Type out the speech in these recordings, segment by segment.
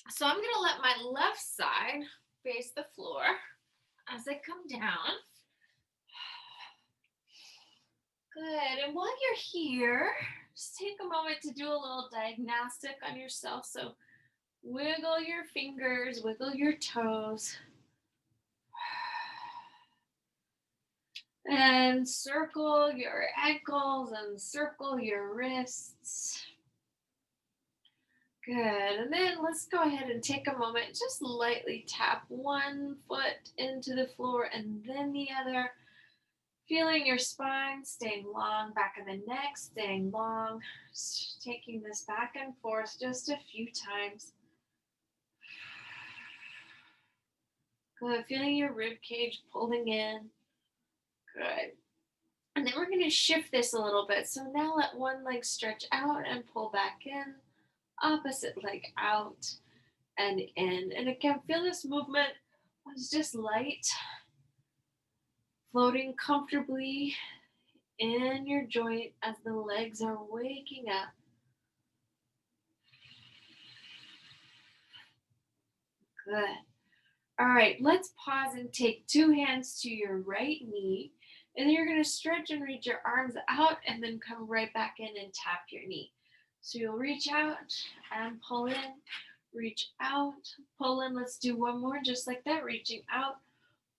So I'm going to let my left side face the floor as I come down. Good. And while you're here, just take a moment to do a little diagnostic on yourself. So wiggle your fingers, wiggle your toes, and circle your ankles and circle your wrists. Good. And then let's go ahead and take a moment, just lightly tap one foot into the floor and then the other. Feeling your spine staying long, back of the neck staying long. Just taking this back and forth just a few times. Good. Feeling your rib cage pulling in. Good. And then we're going to shift this a little bit. So now let one leg stretch out and pull back in. Opposite leg out and in. And again, feel this movement was just light, floating comfortably in your joint as the legs are waking up. Good. All right, let's pause and take two hands to your right knee. And then you're going to stretch and reach your arms out and then come right back in and tap your knee. So you'll reach out and pull in, reach out, pull in. Let's do one more just like that, reaching out,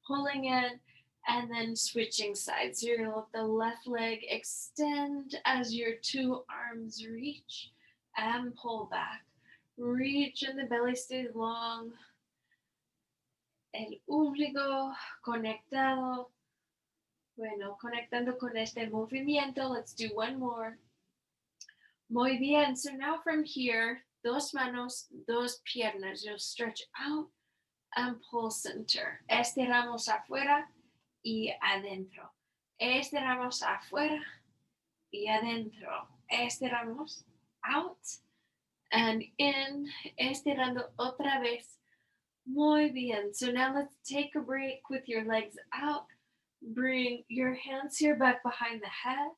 pulling in, and then switching sides. So you're going to let the left leg extend as your two arms reach and pull back. Reach and the belly stays long. El ombligo conectado. Bueno, conectando con este movimiento. Let's do one more. Muy bien. So now from here, dos manos, dos piernas. You'll stretch out and pull center. Estiramos afuera y adentro. Estiramos afuera y adentro. Estiramos out and in. Estirando otra vez. Muy bien. So now let's take a break with your legs out. Bring your hands here back behind the head.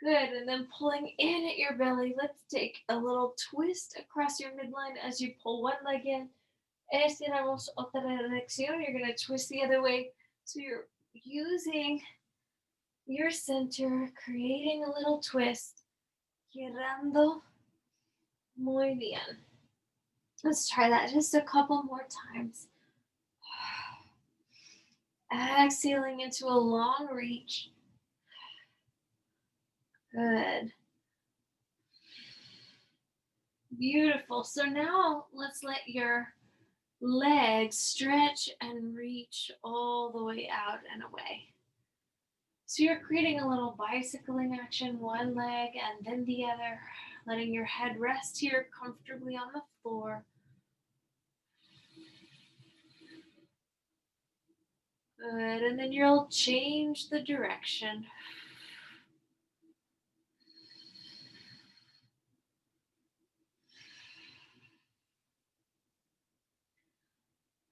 Good. And then pulling in at your belly, let's take a little twist across your midline as you pull one leg in. Estiramos otra dirección. You're going to twist the other way. So you're using your center, creating a little twist. Girando. Muy bien. Let's try that just a couple more times. Exhaling into a long reach. Good. Beautiful. So now let's let your legs stretch and reach all the way out and away. So you're creating a little bicycling action, one leg and then the other, letting your head rest here comfortably on the floor. Good. And then you'll change the direction.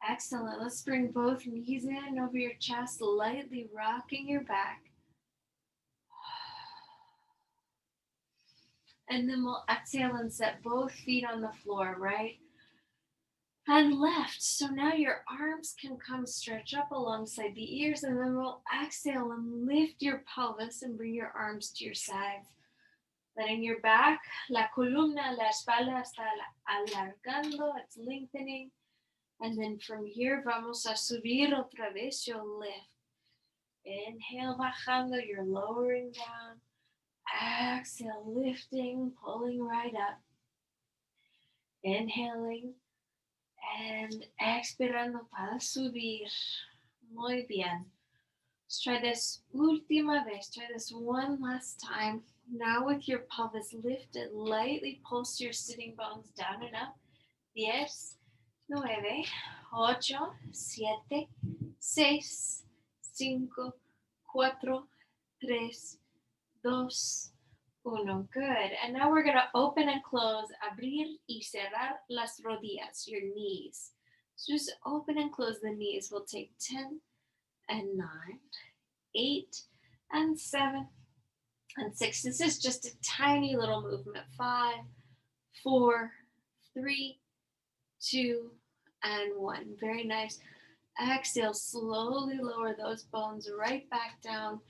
Excellent. Let's bring both knees in over your chest, lightly rocking your back. And then we'll exhale and set both feet on the floor, right and left. So now your arms can come stretch up alongside the ears, and then we'll exhale and lift your pelvis and bring your arms to your sides. Letting your back, la columna, la espalda está alargando, it's lengthening. And then from here, vamos a subir otra vez, you'll lift. Inhale, bajando, you're lowering down. Exhale, lifting, pulling right up. Inhaling and expirando para subir. Muy bien. Let's try this última vez. Try this one last time. Now with your pelvis lifted, lightly pulse your sitting bones down and up. 10, 9, 8, 7, 6, 5, 4, 3, 2, 1. Good. And now we're going to open and close, abrir y cerrar las rodillas, your knees. So just open and close the knees. We'll take 10 and 9, 8 and 7 and 6. This is just a tiny little movement. 5, 4, 3, 2, and 1. Very nice. Exhale, slowly lower those bones right back down.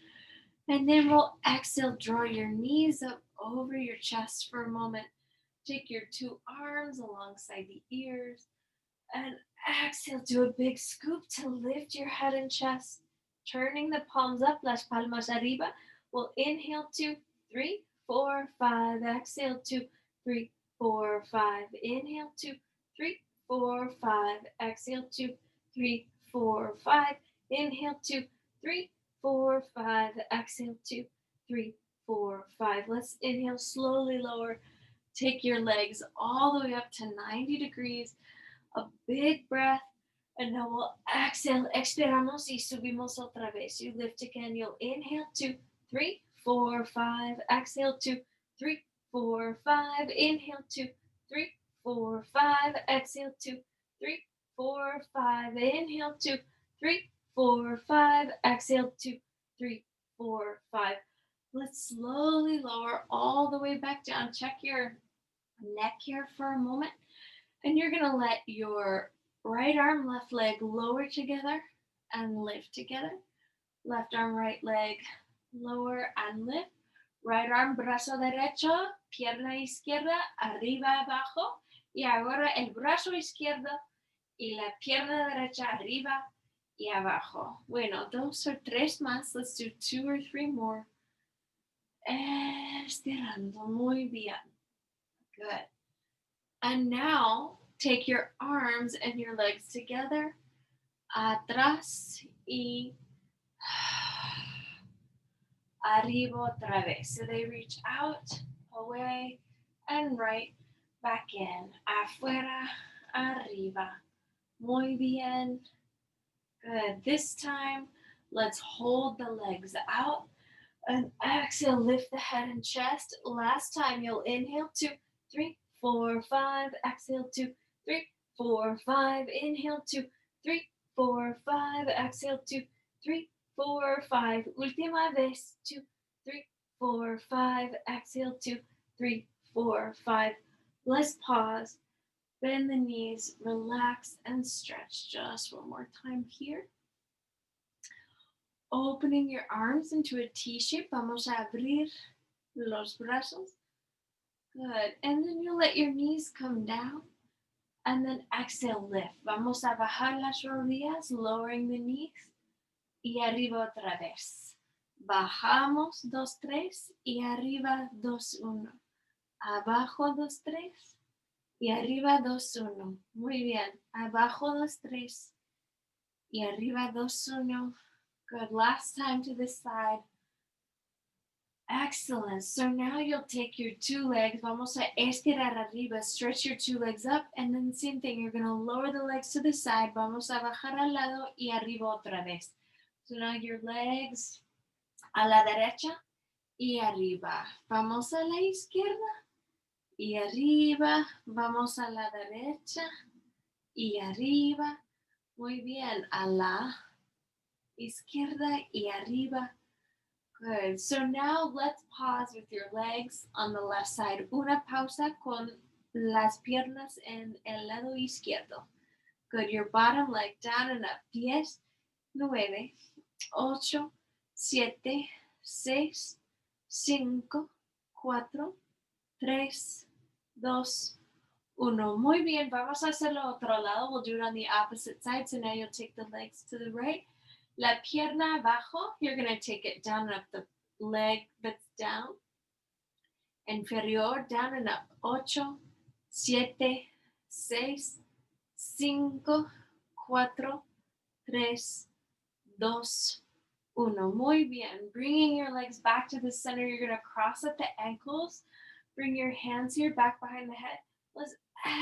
And then we'll exhale, draw your knees up over your chest for a moment. Take your 2 arms alongside the ears. And exhale, do a big scoop to lift your head and chest. Turning the palms up, las palmas arriba. We'll inhale 2, 3, 4, 5. Exhale 2, 3, 4, 5. Inhale 2, 3, 4, 5. Exhale 2, 3, 4, 5. Inhale 2, 3, 4, 5. Exhale 2, 3, 4, 5. Let's inhale, slowly lower. Take your legs all the way up to 90 degrees. A big breath, and now we'll exhale. Expiramos y subimos otra vez. You lift again. You'll inhale 2, 3, 4, 5. Exhale 2, 3, 4, 5. Inhale 2, 3, 4, 5. Exhale 2, 3, 4, 5. Inhale 2, 3, 4, 5. Exhale 2, 3, 4, 5. Let's slowly lower all the way back down. Check your neck here for a moment. And you're going to let your right arm, left leg lower together and lift together. Left arm, right leg lower and lift. Right arm, brazo derecho, pierna izquierda, arriba, abajo. Y ahora el brazo izquierdo y la pierna derecha arriba y abajo. Bueno, 2 or 3 más. Let's do 2 or 3 more. Estirando. Muy bien. Good. And now take your arms and your legs together, atrás y arriba otra vez. So they reach out, away, and right, back in, afuera, arriba. Muy bien. Good. This time, let's hold the legs out and exhale, lift the head and chest. Last time, you'll inhale 2, 3, 4, 5. Exhale 2, 3, 4, 5. Inhale 2, 3, 4, 5. Exhale 2, 3, 4, 5. Última vez. 2, 3, 4, 5. Exhale 2, 3, 4, 5. Let's pause. Bend the knees, relax and stretch. Just one more time here. Opening your arms into a T shape. Vamos a abrir los brazos. Good. And then you'll let your knees come down. And then exhale, lift. Vamos a bajar las rodillas, lowering the knees. Y arriba otra vez. Bajamos, 2, 3. Y arriba, 2, 1. Abajo, 2, 3. Y arriba, 2, 1. Muy bien. Abajo, 2, 3. Y arriba, 2, 1. Good. Last time to this side. Excellent. So now you'll take your 2 legs. Vamos a estirar arriba. Stretch your 2 legs up. And then same thing. You're going to lower the legs to the side. Vamos a bajar al lado y arriba otra vez. So now your legs a la derecha y arriba. Vamos a la izquierda y arriba. Vamos a la derecha y arriba. Muy bien. A la izquierda y arriba. Good. So now let's pause with your legs on the left side. Una pausa con las piernas en el lado izquierdo. Good. Your bottom leg down and up. 10, 9, 8, 7, 6, 5, 4, 3, 2, 1. Muy bien. Vamos a hacerlo otro lado. We'll do it on the opposite side. So now you'll take the legs to the right. La pierna abajo, you're going to take it down and up, the leg that's down. Inferior, down and up. 8, 7, 6, 5, 4, 3, 2, 1. Muy bien. Bringing your legs back to the center, you're going to cross at the ankles. Bring your hands here, back behind the head. Let's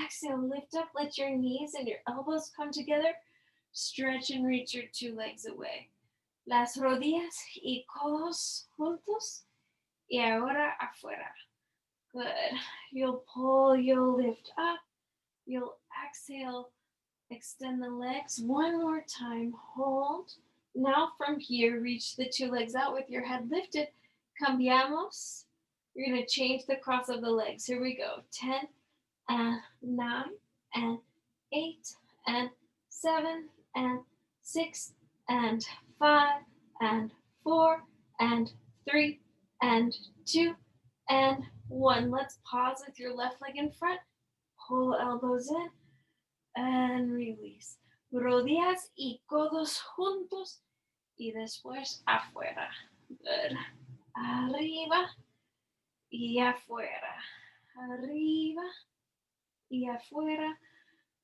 exhale, lift up, let your knees and your elbows come together. Stretch and reach your 2 legs away. Las rodillas y codos juntos. Y ahora afuera. Good. You'll pull, you'll lift up. You'll exhale, extend the legs. One more time. Hold. Now from here, reach the 2 legs out with your head lifted. Cambiamos. You're going to change the cross of the legs. Here we go. 10 and 9 and 8 and 7 and 6 and 5 and 4 and 3 and 2 and 1. Let's pause with your left leg in front. Pull elbows in and release. Rodillas y codos juntos y después afuera. Good. Arriba y afuera. Arriba y afuera.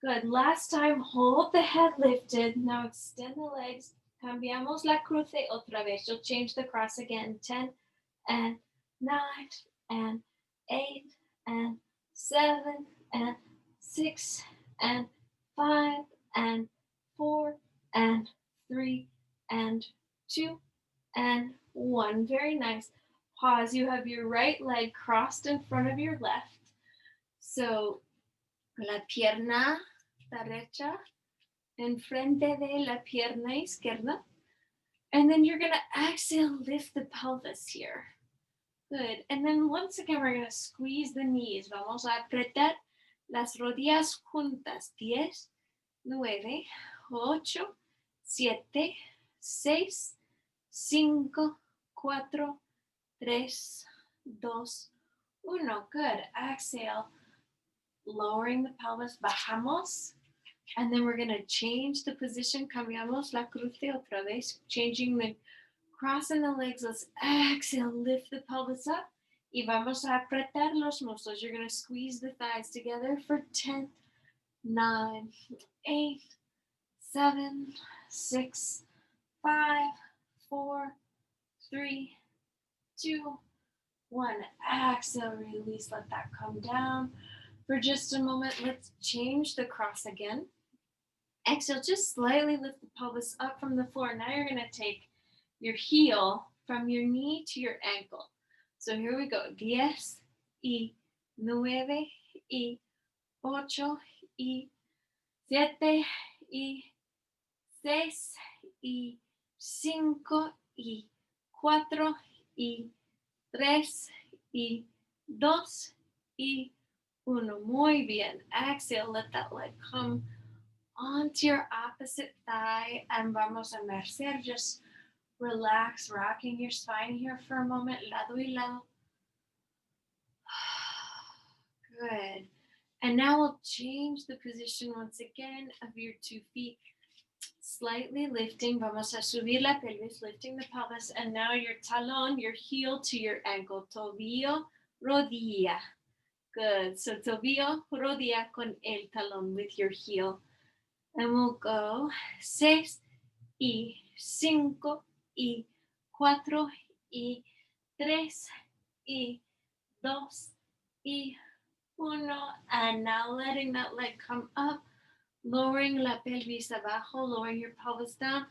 Good. Last time, hold the head lifted. Now extend the legs. Cambiamos la cruce otra vez. You'll change the cross again. 10 and 9 and 8 and 7 and 6 and 5 and 4 and 3 and 2 and 1. Very nice. Pause. You have your right leg crossed in front of your left. So la pierna derecha enfrente de la pierna izquierda. And then you're going to exhale, lift the pelvis here. Good. And then once again, we're going to squeeze the knees. Vamos a apretar las rodillas juntas. 10, 9, 8, 7, 6, 5, 4, 3, 2, 1. Good. Exhale, lowering the pelvis. Bajamos. And then we're going to change the position. Cambiamos la cruce otra vez. Changing the cross in the legs. Let's exhale, lift the pelvis up. Y vamos a apretar los muscles. You're going to squeeze the thighs together for 10, 9, 8, 7, 6, 5, 4, 3, 2, 1. Exhale, release. Let that come down. For just a moment, let's change the cross again. Exhale, just slightly lift the pelvis up from the floor. Now you're going to take your heel from your knee to your ankle. So here we go. 10 y 9 y 8 y 7 y 6 y 5 y 4 y 3 y 2 y 1. Muy bien. Exhale, let that leg come onto your opposite thigh and vamos a mercer. Just relax, rocking your spine here for a moment, lado y lado. Good. And now we'll change the position once again of your 2 feet. Slightly lifting. Vamos a subir la pelvis, lifting the pelvis. And now your talón, your heel to your ankle. Tobillo, rodilla. Good. So tobillo, rodilla con el talón with your heel. And we'll go 6 y 5 y 4 y 3 y 2 y 1. And now letting that leg come up, lowering la pelvis abajo, lowering your pelvis down.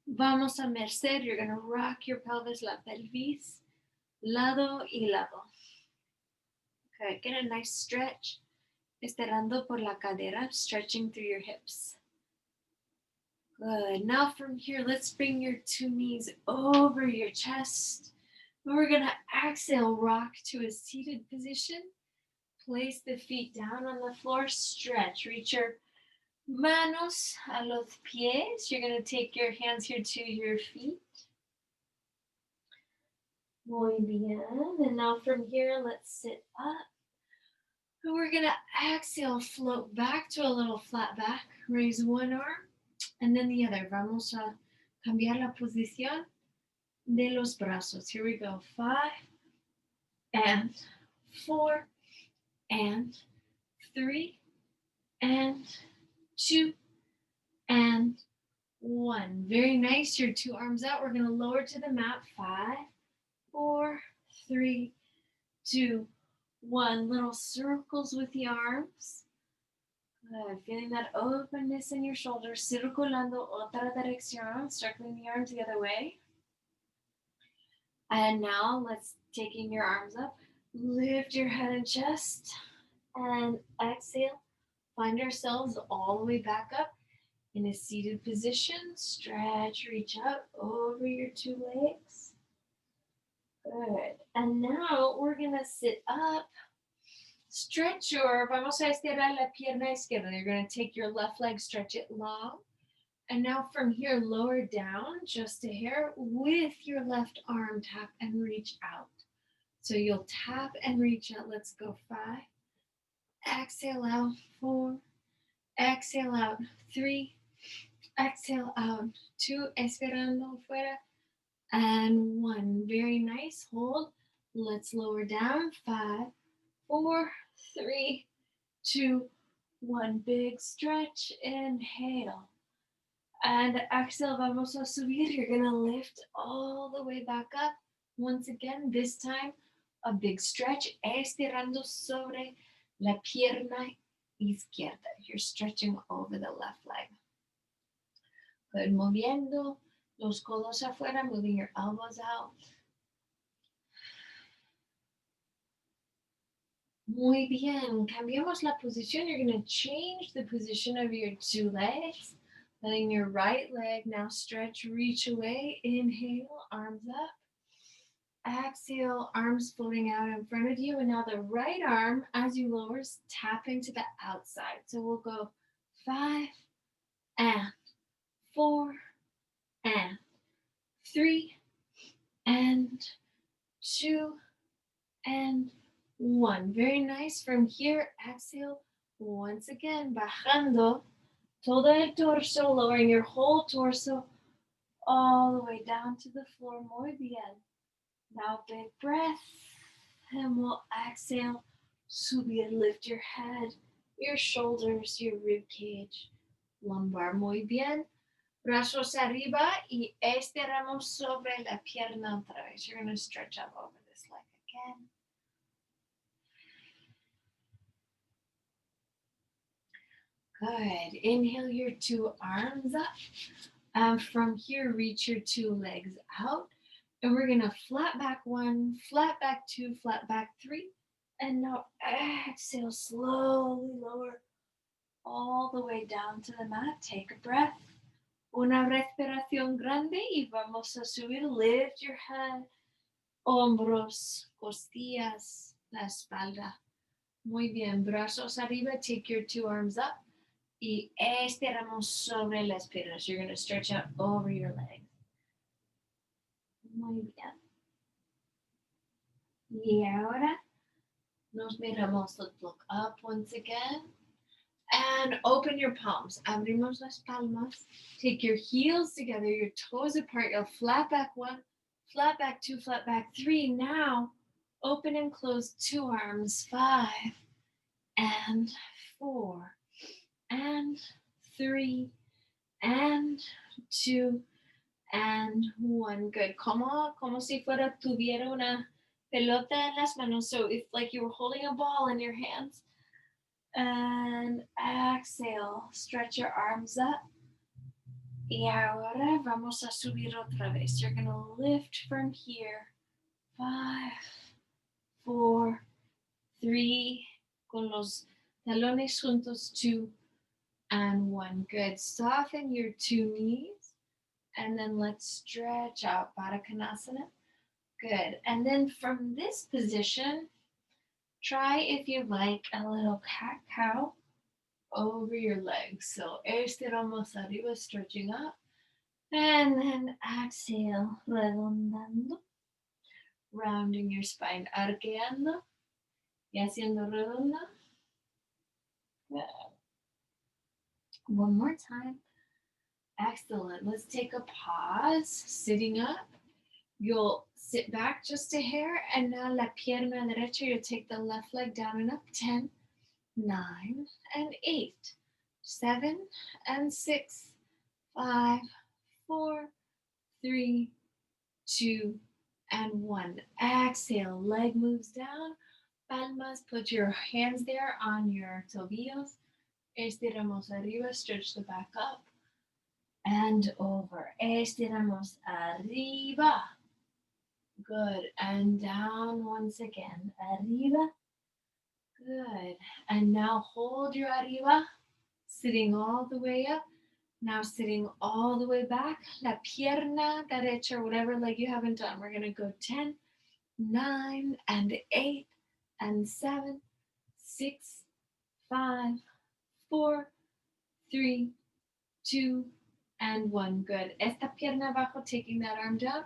Vamos a mercer. You're going to rock your pelvis, la pelvis, lado y lado. Okay, get a nice stretch. Estirando por la cadera, stretching through your hips. Good. Now from here, let's bring your 2 knees over your chest. We're going to exhale, rock to a seated position. Place the feet down on the floor, stretch. Reach your manos a los pies. You're going to take your hands here to your feet. Muy bien. And now from here, let's sit up. And we're going to exhale, float back to a little flat back. Raise one arm. And then the other. Vamos a cambiar la posición de los brazos. Here we go. 5 and 4 and 3 and 2 and 1. Very nice. Your 2 arms out. We're going to lower to the mat. 5, 4, 3, 2, 1. Little circles with the arms. Good. Feeling that openness in your shoulders. Circulando otra dirección. Circling the arms the other way. And now let's taking your arms up. Lift your head and chest. And exhale. Find ourselves all the way back up in a seated position. Stretch, reach up over your 2 legs. Good. And now we're going to sit up. Vamos a estirar la pierna izquierda. You're going to take your left leg, stretch it long. And now from here, lower down just a hair with your left arm, tap and reach out. So you'll tap and reach out. Let's go 5. Exhale out, 4. Exhale out, 3. Exhale out, 2. Esperando fuera. And 1. Very nice. Hold. Let's lower down. 5, 4, 3, 2, 1. Big stretch. Inhale. And exhale, vamos a subir. You're going to lift all the way back up. Once again, this time, a big stretch. Estirando sobre la pierna izquierda. You're stretching over the left leg. Good. Moviendo los codos afuera, moving your elbows out. Muy bien. Cambiamos la posición. You're going to change the position of your 2 legs. Letting your right leg now stretch, reach away. Inhale, arms up. Exhale, arms floating out in front of you. And now the right arm, as you lower, is tapping to the outside. So we'll go 5 and 4 and 3 and 2 and 1. Very nice. From here, exhale. Once again, bajando todo el torso, lowering your whole torso all the way down to the floor. Muy bien. Now big breath. And we'll exhale. Subir, lift your head, your shoulders, your rib cage, lumbar. Muy bien. Brazos arriba y estiramos sobre la pierna otra vez. You're going to stretch up over this leg again. Good. Inhale your 2 arms up. And from here, reach your 2 legs out. And we're going to flat back 1, flat back 2, flat back 3. And now exhale, slowly lower all the way down to the mat. Take a breath. Una respiración grande y vamos a subir. Lift your head, hombros, costillas, la espalda. Muy bien. Brazos arriba. Take your 2 arms up. Y estiramos sobre las piernas. You're going to stretch out over your legs. Muy bien. Y ahora nos miramos. Let's look up once again. And open your palms. Abrimos las palmas. Take your heels together, your toes apart. You'll flat back 1, flat back 2, flat back 3. Now, open and close 2 arms. 5 and 4 and 3 and 2 and 1. Good. Como si fuera tuviera una pelota en las manos. So if like you were holding a ball in your hands. And exhale, stretch your arms up. Y ahora vamos a subir otra vez. You're going to lift from here. 5, 4, 3, con los talones juntos, 2 and 1. Good. Soften your 2 knees. And then let's stretch out, Baddha Konasana. Good. And then from this position, try, if you like, a little cat-cow over your legs. So estiramos arriba, stretching up. And then exhale, redondando. Rounding your spine, arqueando. Y haciendo redonda. Good. One more time. Excellent. Let's take a pause, sitting up. You'll sit back just a hair, and now la pierna derecha, you'll take the left leg down and up. 10, 9, and 8, 7, and 6, 5, 4, 3, 2, and 1. Exhale, leg moves down. Palmas, put your hands there on your tobillos. Estiramos arriba, stretch the back up. And over. Estiramos arriba. Good. And down once again. Arriba. Good. And now hold your arriba. Sitting all the way up. Now sitting all the way back. La pierna derecha, whatever leg you haven't done. We're going to go 10, 9, and 8, and 7, 6, 5, 4, 3, 2, and 1. Good. Esta pierna abajo, taking that arm down.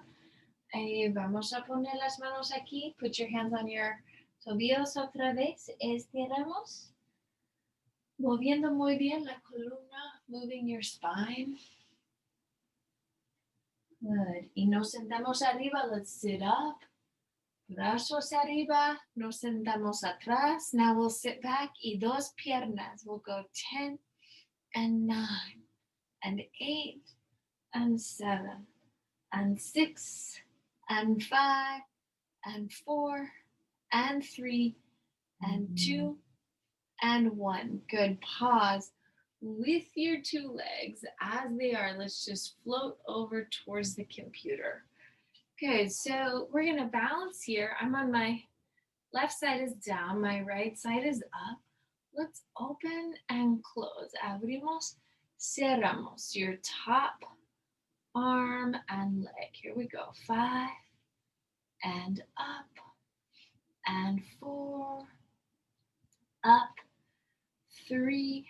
Vamos a poner las manos aquí. Put your hands on your tobillos otra vez. Estiramos. Moviendo muy bien la columna. Moving your spine. Good. Y nos sentamos arriba. Let's sit up. Brazos arriba. Nos sentamos atrás. Now we'll sit back. Y dos piernas. We'll go 10 and 9 and 8 and 7 and 6 and 5 and 4 and 3 and 2 and 1. Good. Pause with your two legs as they are. Let's just float over towards the computer. Good. So we're going to balance here. I'm on my left side is down. My right side is up. Let's open and close. Abrimos, cerramos. Your top arm and leg. Here we go. 5 and up and 4, up, 3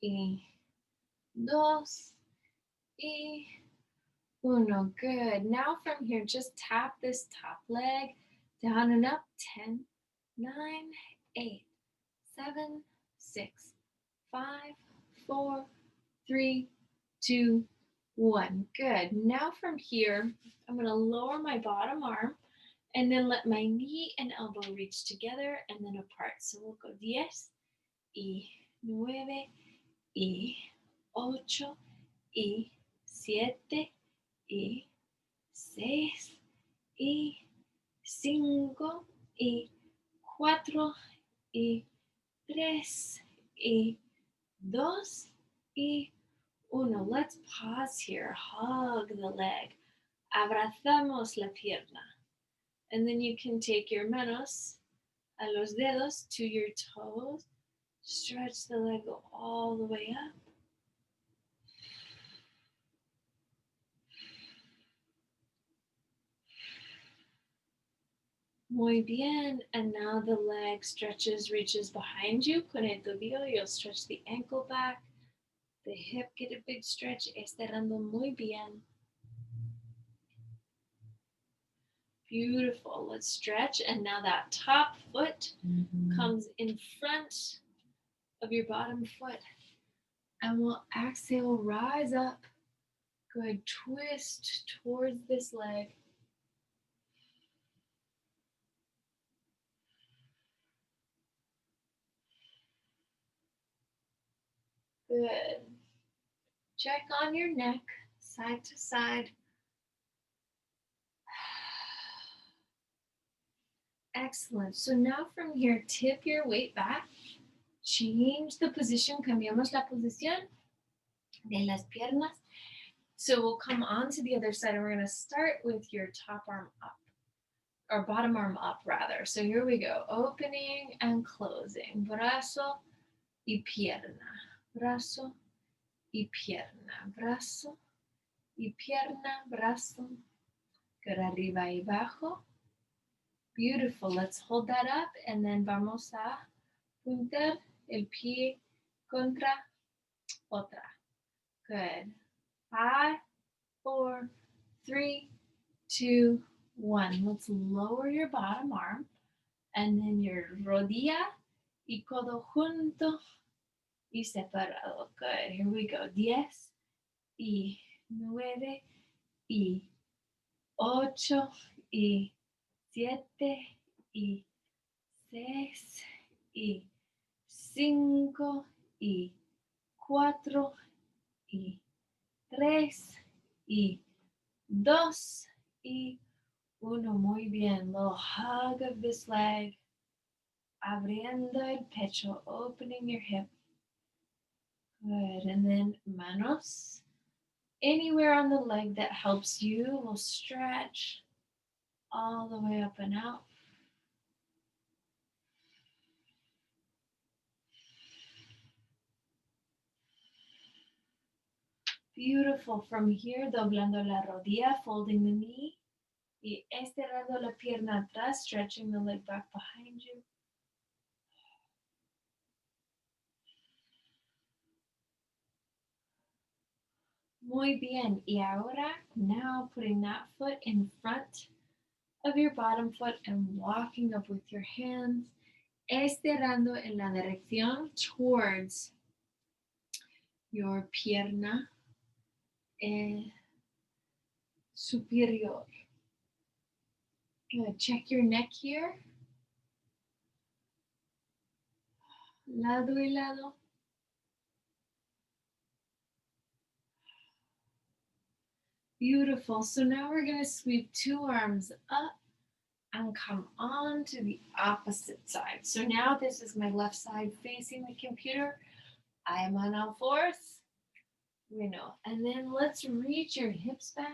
y 2 y 1. Good. Now from here, just tap this top leg down and up. 10, 9, 8, 7, 6, 5, 4, 3, 2, 1. Good. Now from here, I'm going to lower my bottom arm and then let my knee and elbow reach together and then apart. So we'll go 10 y 9 y 8 y 7 y 6 y 5 y 4 y 3 y 2 y 1. Let's pause here. Hug the leg. Abrazamos la pierna. And then you can take your manos a los dedos to your toes. Stretch the leg, go all the way up. Muy bien. And now the leg stretches, reaches behind you. Con el tobillo, you'll stretch the ankle back. The hip, get a big stretch. Estirando muy bien. Beautiful. Let's stretch. And now that top foot comes in front of your bottom foot. And we'll exhale, rise up. Good. Twist towards this leg. Good. Check on your neck, side to side. Excellent. So now from here, tip your weight back. Change the position. Cambiamos la posición de las piernas. So we'll come on to the other side and we're going to start with your top arm up. Or bottom arm up rather. So here we go. Opening and closing. Brazo y pierna. Brazo y pierna. Brazo y pierna. Brazo. Good. Arriba y abajo. Beautiful. Let's hold that up and then vamos a juntar el pie contra otra. Good. 5, 4, 3, 2, 1. Let's lower your bottom arm and then your rodilla y codo junto y separado. Good. Here we go. 10 y 9 y 8 y 7 y 6 y 5 y 4 y 3 y 2 y 1. Muy bien. Little hug of this leg. Abriendo el pecho, opening your hip. Good. And then manos. Anywhere on the leg that helps you will stretch all the way up and out. Beautiful. From here, doblando la rodilla, folding the knee. Y estirando la pierna atrás, stretching the leg back behind you. Muy bien. Y ahora, now putting that foot in front of your bottom foot and walking up with your hands, estirando en la dirección towards your pierna superior. Good. Check your neck here. Lado y lado. Beautiful. So now we're going to sweep two arms up and come on to the opposite side. So now this is my left side facing the computer. I am on all fours. We know. And then let's reach your hips back.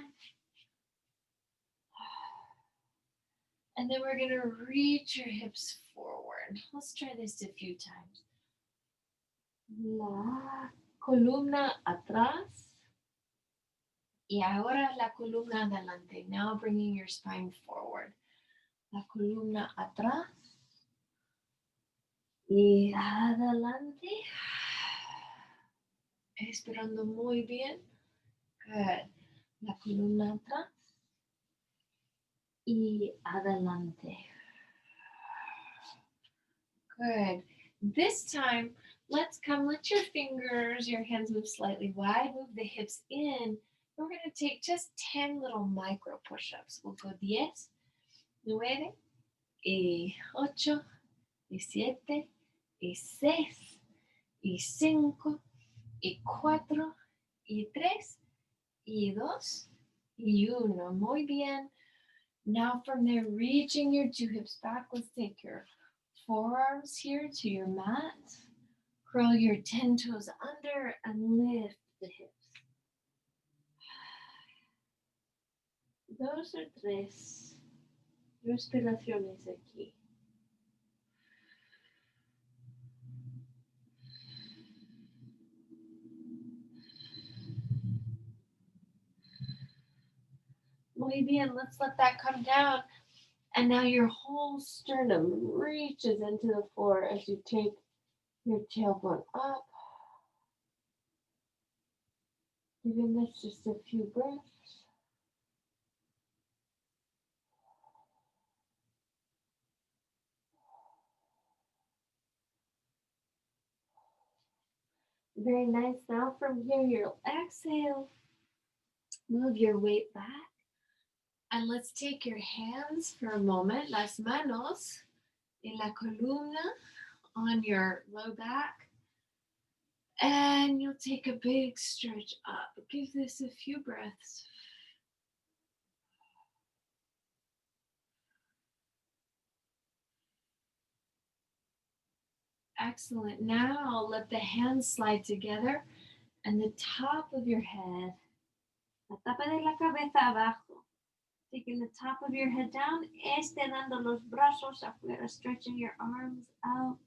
And then we're going to reach your hips forward. Let's try this a few times. La columna atrás. Y ahora la columna adelante. Now bringing your spine forward. La columna atrás. Y adelante. Esperando muy bien. Good. La columna atrás. Y adelante. Good. This time, let your fingers, your hands move slightly wide, move the hips in. We're going to take just 10 little micro push-ups. We'll go 10, 9, y 8, y 7, y 6, y 5, y 4, y 3, y 2, y 1. Muy bien. Now from there, reaching your two hips back, let's take your forearms here to your mat. Curl your 10 toes under and lift the hips. 2 o 3 respiraciones aquí. Muy bien, let's let that come down. And now your whole sternum reaches into the floor as you take your tailbone up. Giving this just a few breaths. Very nice. Now from here, you'll exhale. Move your weight back. And let's take your hands for a moment, las manos en la columna on your low back. And you'll take a big stretch up. Give this a few breaths. Excellent. Now let the hands slide together and the top of your head, la tapa de la cabeza abajo. Taking the top of your head down, estirando los brazos afuera, stretching your arms out.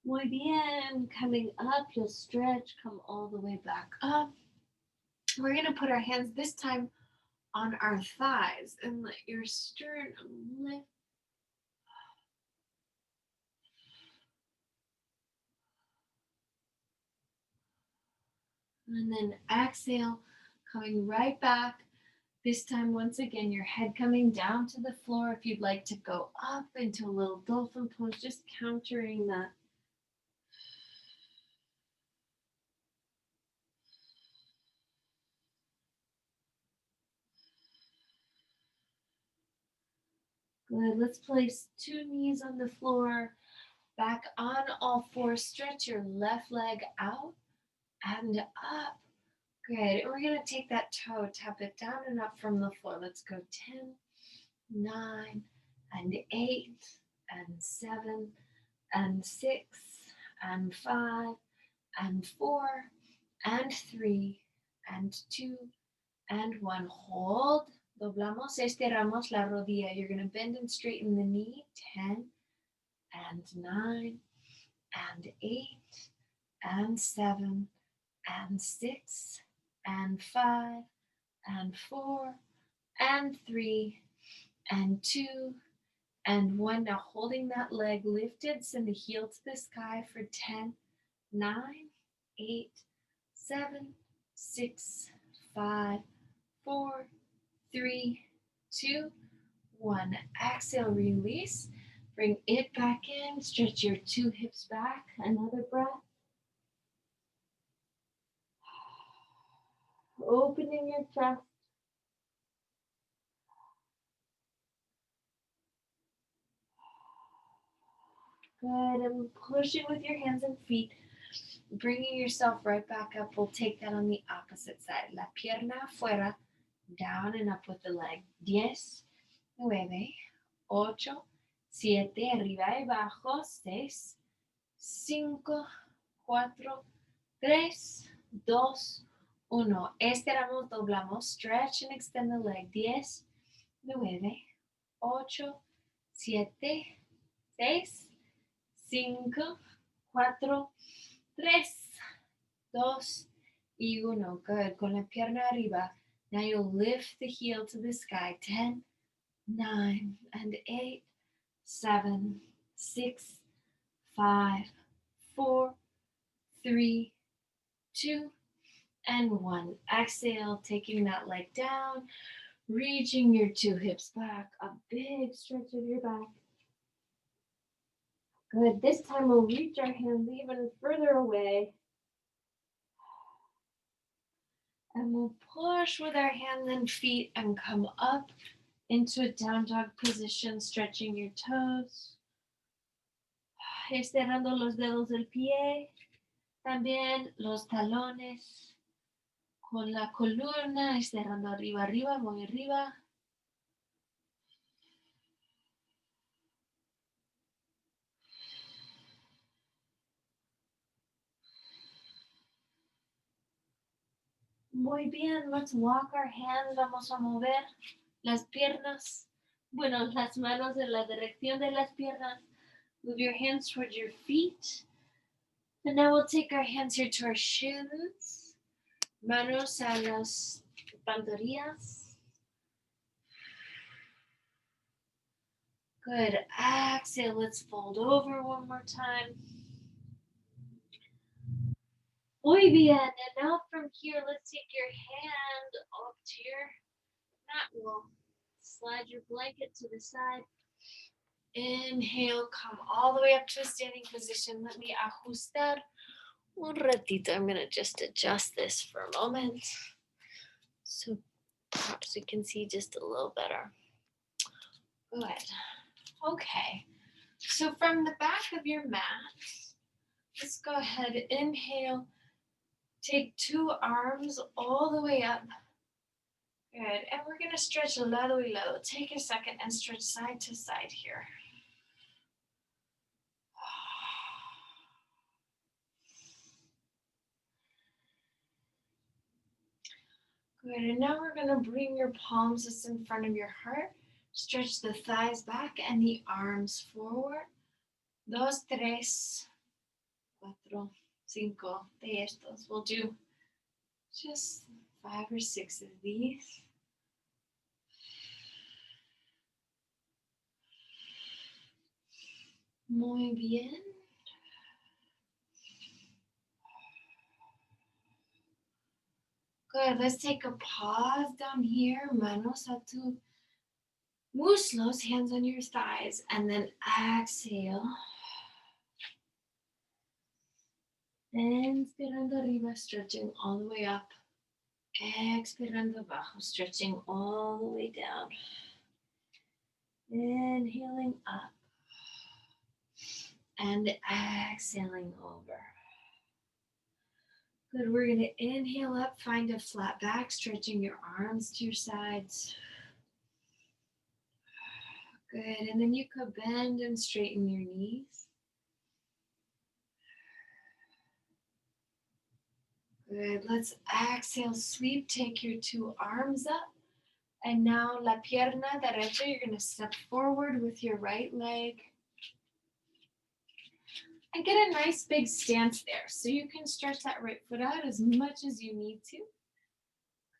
Muy bien. Coming up, you'll stretch, come all the way back up. We're going to put our hands this time on our thighs and let your sternum lift. And then exhale, coming right back. This time, once again, your head coming down to the floor. If you'd like to go up into a little dolphin pose, just countering that. Good. Let's place two knees on the floor. Back on all fours. Stretch your left leg out and up. Good. And we're going to take that toe, tap it down and up from the floor. Let's go 10, 9, and 8, and 7, and 6, and 5, and 4, and 3, and 2, and 1. Hold. Doblamos, estiramos la rodilla. You're going to bend and straighten the knee. 10, and 9, and 8, and 7, and 6, and 5, and 4, and 3, and 2, And 1. Now holding that leg lifted, send the heel to the sky for 10, 9, 8, 7, 6, 5, 4, 3, 2, 1. Exhale, release. Bring it back in. Stretch your 2 hips back. Another breath. Opening your chest. Good. And pushing with your hands and feet. Bringing yourself right back up. We'll take that on the opposite side. La pierna afuera. Down and up with the leg. 10, 9, 8, 7, arriba y abajo. 6, 5, 4, 3, 2, 1. Estiramos, doblamos. Stretch and extend the leg. 10, 9, 8, 7, 6, 5, 4, 3, 2, y 1. Good. Con la pierna arriba. Now you'll lift the heel to the sky. 10, 9, and 8, 7, 6, 5, 4, 3, 2, and 1. Exhale, taking that leg down, reaching your 2 hips back. A big stretch of your back. Good. This time we'll reach our hands even further away. And we'll push with our hands and feet and come up into a down dog position, stretching your toes. Estirando los dedos del pie. También los talones. Con la columna, estirando arriba, arriba, muy arriba. Muy bien, let's walk our hands. Vamos a mover las piernas. Bueno, las manos en la dirección de las piernas. Move your hands towards your feet. And now we'll take our hands here to our shins. Manos a las pantorrillas. Good. Exhale, let's fold over one more time. Muy bien. And now from here, let's take your hand up to your mat. We'll slide your blanket to the side. Inhale, come all the way up to a standing position. Let me ajustar un ratito. I'm going to just adjust this for a moment so perhaps you can see just a little better. Good. Okay. So from the back of your mat, let's go ahead, inhale, take 2 arms all the way up. Good. And we're going to stretch lado y lado. Take a second and stretch side to side here. Good. And now we're going to bring your palms just in front of your heart. Stretch the thighs back and the arms forward. 2, 3, 4, 5 de estos. We'll do just 5 or 6 of these. Muy bien. Good. Let's take a pause down here. Manos a tu muslos, hands on your thighs, and then exhale. Inspirando arriba, stretching all the way up. Expirando abajo, stretching all the way down. Inhaling up. And exhaling over. Good. We're going to inhale up, find a flat back, stretching your arms to your sides. Good. And then you could bend and straighten your knees. Good. Let's exhale, sweep. Take your 2 arms up. And now la pierna derecha, you're going to step forward with your right leg. And get a nice big stance there. So you can stretch that right foot out as much as you need to.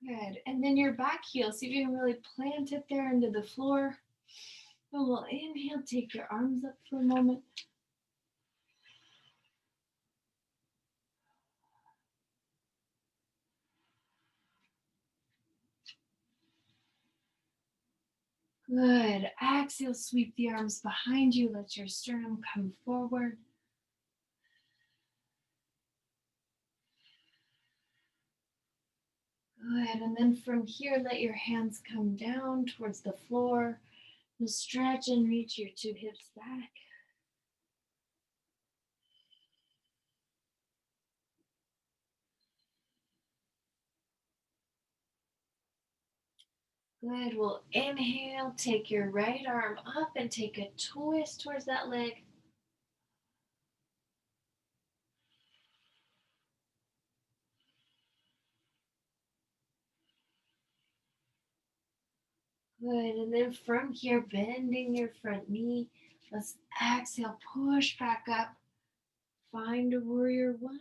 Good. And then your back heel, see if you can really plant it there into the floor. And we'll inhale, take your arms up for a moment. Good. Exhale, sweep the arms behind you. Let your sternum come forward. Good. And then from here, let your hands come down towards the floor. You'll stretch and reach your two hips back. Good. We'll inhale, take your right arm up and take a twist towards that leg. Good. And then from here, bending your front knee. Let's exhale, push back up. Find a warrior one.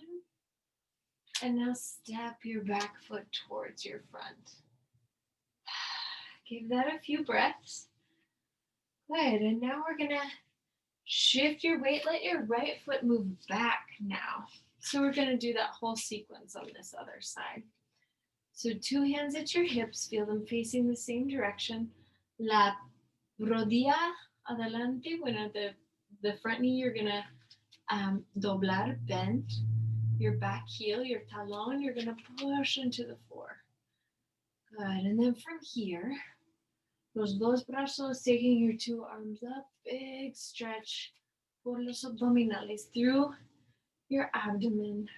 And now step your back foot towards your front. Give that a few breaths. Good. And now we're going to shift your weight. Let your right foot move back now. So we're going to do that whole sequence on this other side. So two hands at your hips, feel them facing the same direction. La rodilla adelante. Bueno, the front knee, you're going to doblar, bend. Your back heel, your talon, you're going to push into the floor. Good. And then from here, los dos brazos, taking your two arms up, big stretch por los abdominales through your abdomen.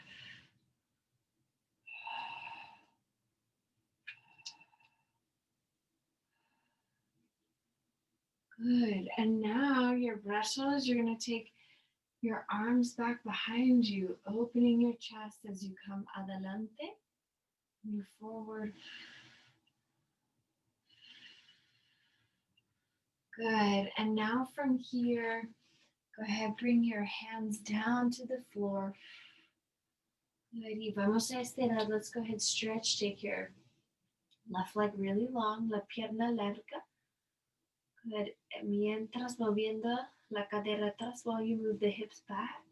Good. And now your brazos, you're going to take your arms back behind you, opening your chest as you come adelante. Move forward. Good. And now from here, go ahead, bring your hands down to the floor. Good. Y vamos a estirar. Let's go ahead, stretch. Take your left leg really long, la pierna larga. Good. Mientras moviendo la cadera atrás while you move the hips back.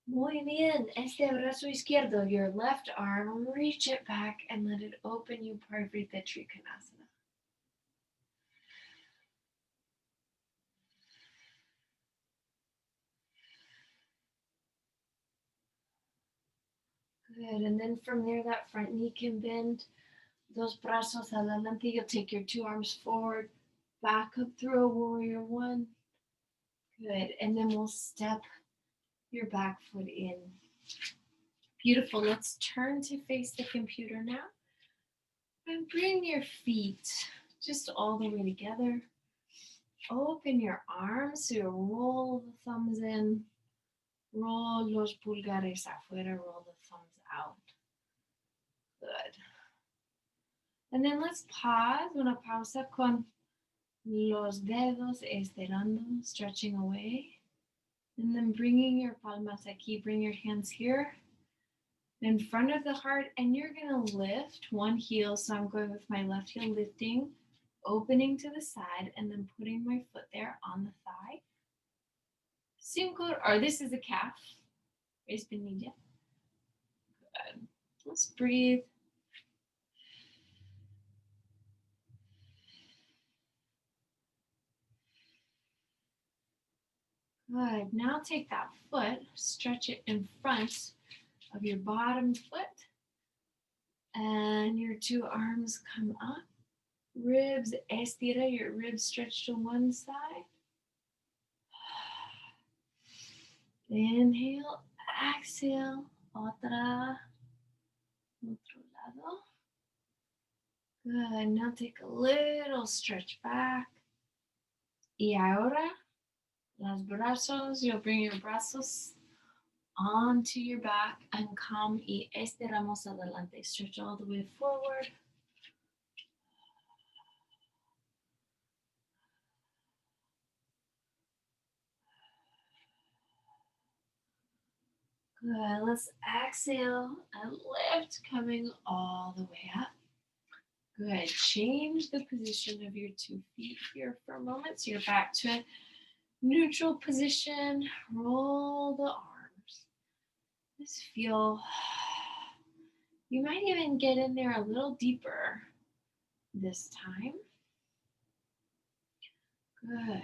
Muy bien. Este brazo izquierdo, your left arm, reach it back and let it open you, Parvrita Trikonasana. Good. And then from there, that front knee can bend. Dos brazos adelante. You'll take your two arms forward, back up through a warrior one. Good. And then we'll step your back foot in. Beautiful. Let's turn to face the computer now. And bring your feet just all the way together. Open your arms. So you roll the thumbs in. Roll los pulgares afuera. Roll the thumbs out. Good. And then let's pause. Una pausa con los dedos estirando, stretching away. And then bringing your palmas aquí, bring your hands here in front of the heart, and you're going to lift one heel. So I'm going with my left heel, lifting, opening to the side, and then putting my foot there on the thigh. Cinco, or this is a calf. Espinilla. Good. Let's breathe. Good. Now take that foot, stretch it in front of your bottom foot, and your two arms come up. Ribs, estira, your ribs stretch to one side. Inhale, exhale, otro lado. Good. Now take a little stretch back. Y ahora, los brazos, you'll bring your brazos onto your back and come y estiramos adelante. Stretch all the way forward. Good. Let's exhale and lift, coming all the way up. Good. Change the position of your 2 feet here for a moment. So you're back to a neutral position. Roll the arms. Just feel, you might even get in there a little deeper this time. Good.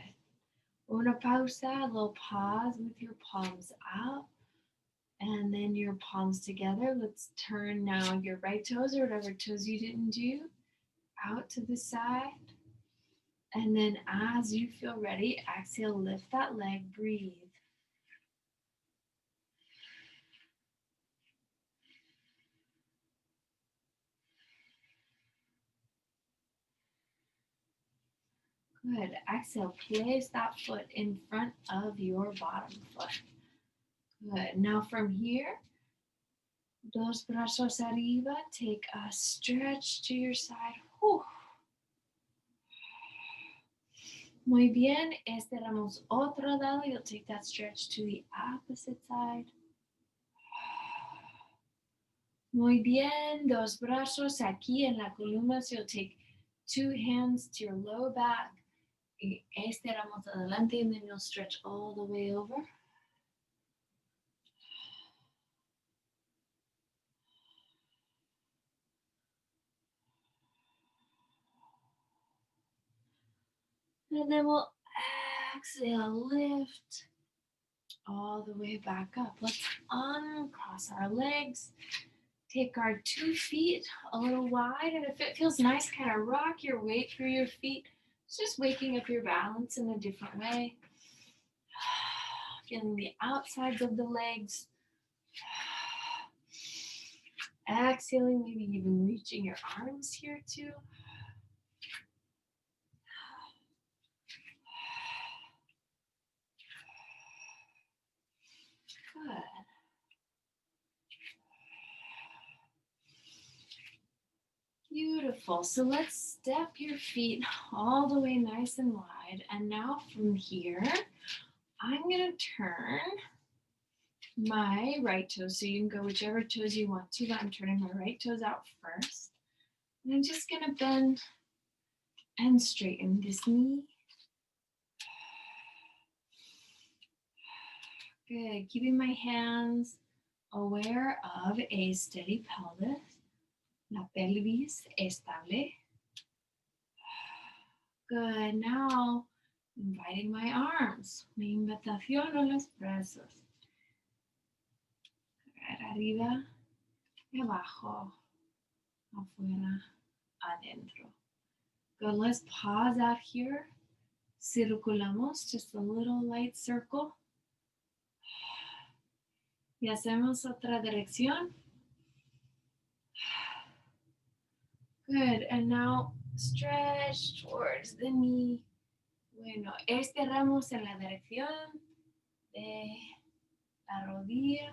Una pausa, a little pause with your palms out. And then your palms together. Let's turn now your right toes or whatever toes you didn't do out to the side. And then as you feel ready, exhale, lift that leg, breathe. Good. Exhale, place that foot in front of your bottom foot. Good. Now from here, dos brazos arriba, take a stretch to your side. Whew. Muy bien. Estiramos otro lado. You'll take that stretch to the opposite side. Muy bien. Dos brazos aquí en la columna. So you'll take 2 hands to your low back. Y estiramos adelante, and then you'll stretch all the way over. And then we'll exhale, lift all the way back up. Let's uncross our legs. Take our 2 feet a little wide, and if it feels nice, kind of rock your weight through your feet. It's just waking up your balance in a different way. Feeling the outsides of the legs. Exhaling, maybe even reaching your arms here too. Good. Beautiful. So let's step your feet all the way nice and wide. And now from here, I'm going to turn my right toes. So you can go whichever toes you want to, but I'm turning my right toes out first. And I'm just going to bend and straighten this knee. Good. Keeping my hands aware of a steady pelvis. La pelvis estable. Good. Now, inviting my arms. Mi invitación a los brazos. Arriba y abajo, afuera, adentro. Good. Let's pause out here. Circulamos, just a little light circle. Y hacemos otra dirección. Good. And now stretch towards the knee. Bueno, estiramos en la dirección de la rodilla.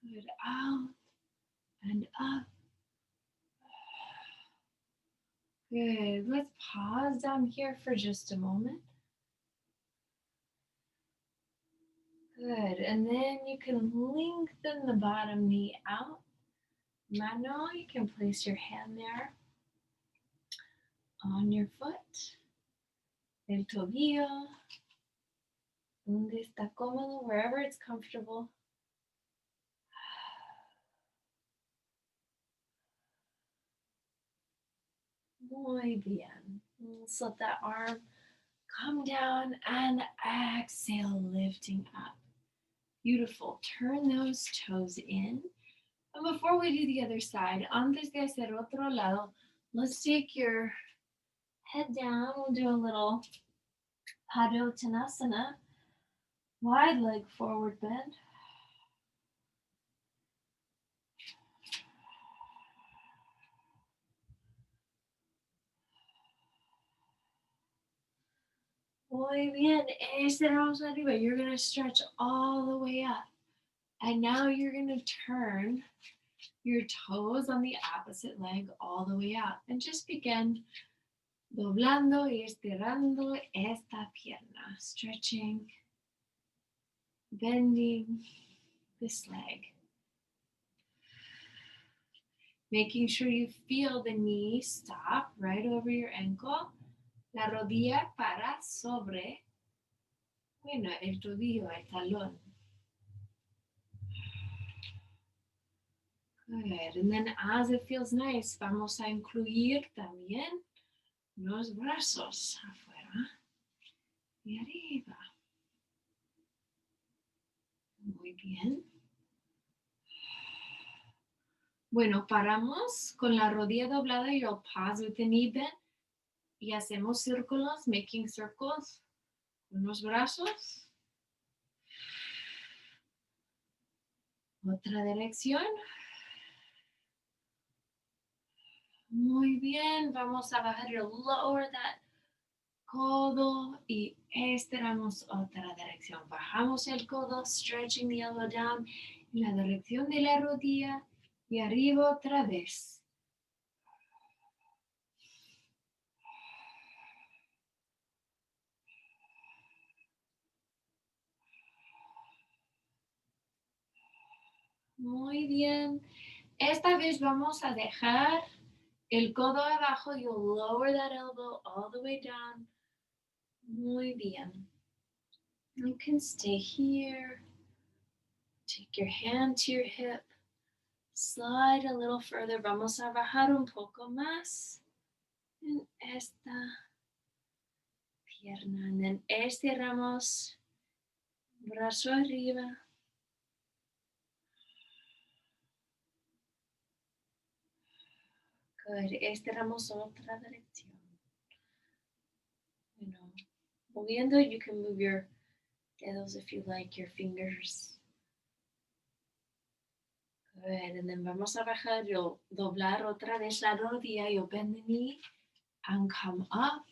Good. Out and up. Good. Let's pause down here for just a moment. Good. And then you can lengthen the bottom knee out. Mano, you can place your hand there on your foot. El tobillo. Donde está cómodo, wherever it's comfortable. Muy bien. Let's let that arm come down and exhale, lifting up. Beautiful. Turn those toes in. And before we do the other side, antes de hacer otro lado, let's take your head down. We'll do a little Padottanasana, wide leg forward bend. Muy bien. Estiramos arriba. You're going to stretch all the way up. And now you're going to turn your toes on the opposite leg all the way out. And just begin Doblando y estirando esta pierna. Stretching, bending this leg. Making sure you feel the knee stop right over your ankle. La rodilla para sobre, bueno, el tobillo, el talón. Good. And then as it feels nice, vamos a incluir también los brazos afuera y arriba. Muy bien. Bueno, paramos con la rodilla doblada. You'll pause with the knee bent y hacemos círculos, making circles con los brazos. Otra dirección. Muy bien, vamos a bajar el lower that codo y estiramos otra dirección. Bajamos el codo, stretching the elbow down en la dirección de la rodilla y arriba otra vez. Muy bien. Esta vez vamos a dejar el codo abajo. You'll lower that elbow all the way down. Muy bien. You can stay here. Take your hand to your hip. Slide a little further. Vamos a bajar un poco más en esta pierna. And then estiramos brazo arriba. Good. Estiramos otra dirección. Bueno, moviendo, you can move your dedos if you like, your fingers. Good. And then vamos a bajar. You'll doblar otra vez la rodilla. You'll bend the knee and come up.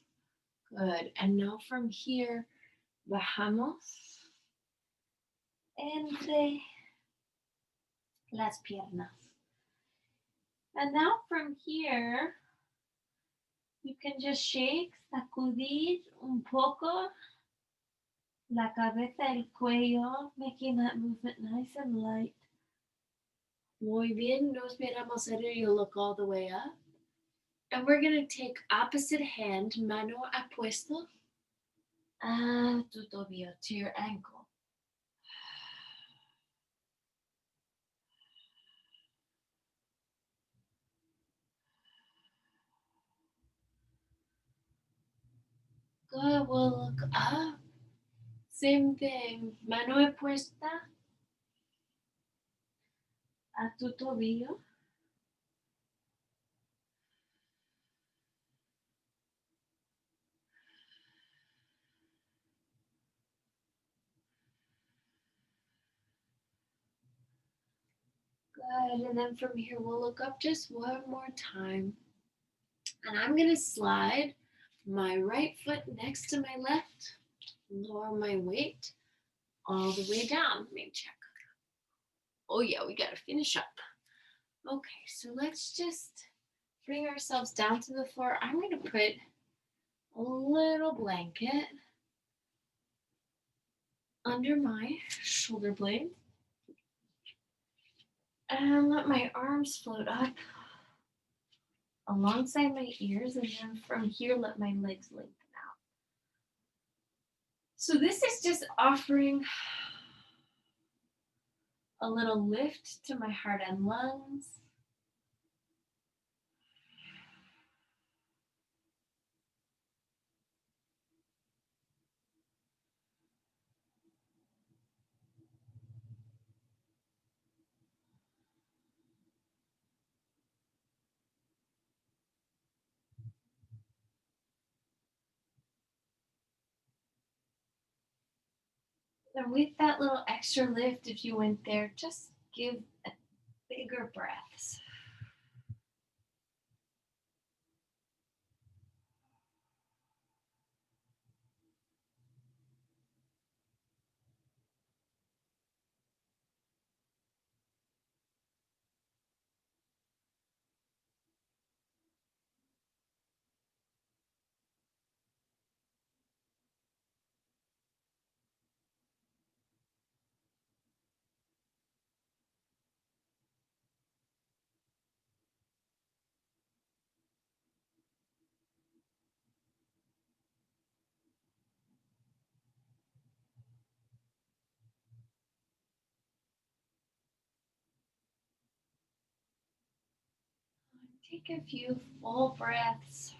Good. And now from here, bajamos entre las piernas. And now from here, you can just shake, sacudir un poco la cabeza, el cuello, making that movement nice and light. Muy bien, nos miramos at it. You look all the way up. And we're going to take opposite hand, mano apuesto, a tu tobillo, to your ankle. Good, we'll look up. Same thing, mano apuesta a tu tobillo. Good, and then from here we'll look up just one more time. And I'm gonna slide my right foot next to my left, lower my weight all the way down. Let me check. Oh yeah, we gotta finish up. Okay, so let's just bring ourselves down to the floor. I'm gonna put a little blanket under my shoulder blade and let my arms float up alongside my ears, and then from here let my legs lengthen out. So this is just offering a little lift to my heart and lungs. And with that little extra lift, if you went there, just give bigger breaths. Take a few full breaths.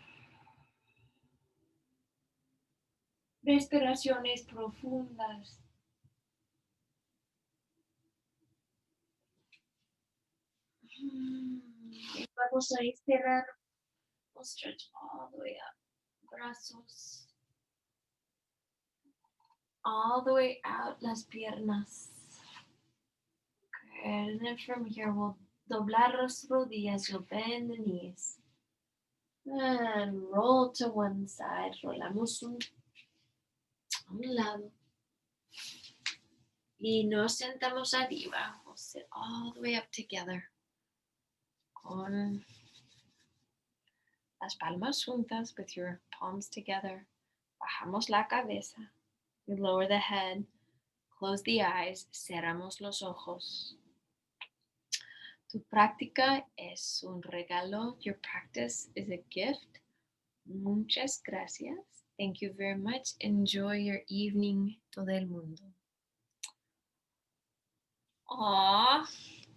Respiraciones profundas. Y vamos a estirar. We'll stretch all the way up. Brazos. All the way out las piernas. Good. And then from here, we'll doblar las rodillas. You'll bend the knees. And roll to one side. Rolamos a un lado. Y nos sentamos arriba. We'll sit all the way up together. Con las palmas juntas with your palms together. Bajamos la cabeza. We lower the head. Close the eyes. Cerramos los ojos. Tu práctica es un regalo. Your practice is a gift. Muchas gracias. Thank you very much. Enjoy your evening, todo el mundo. Aw,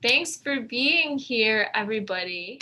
thanks for being here, everybody.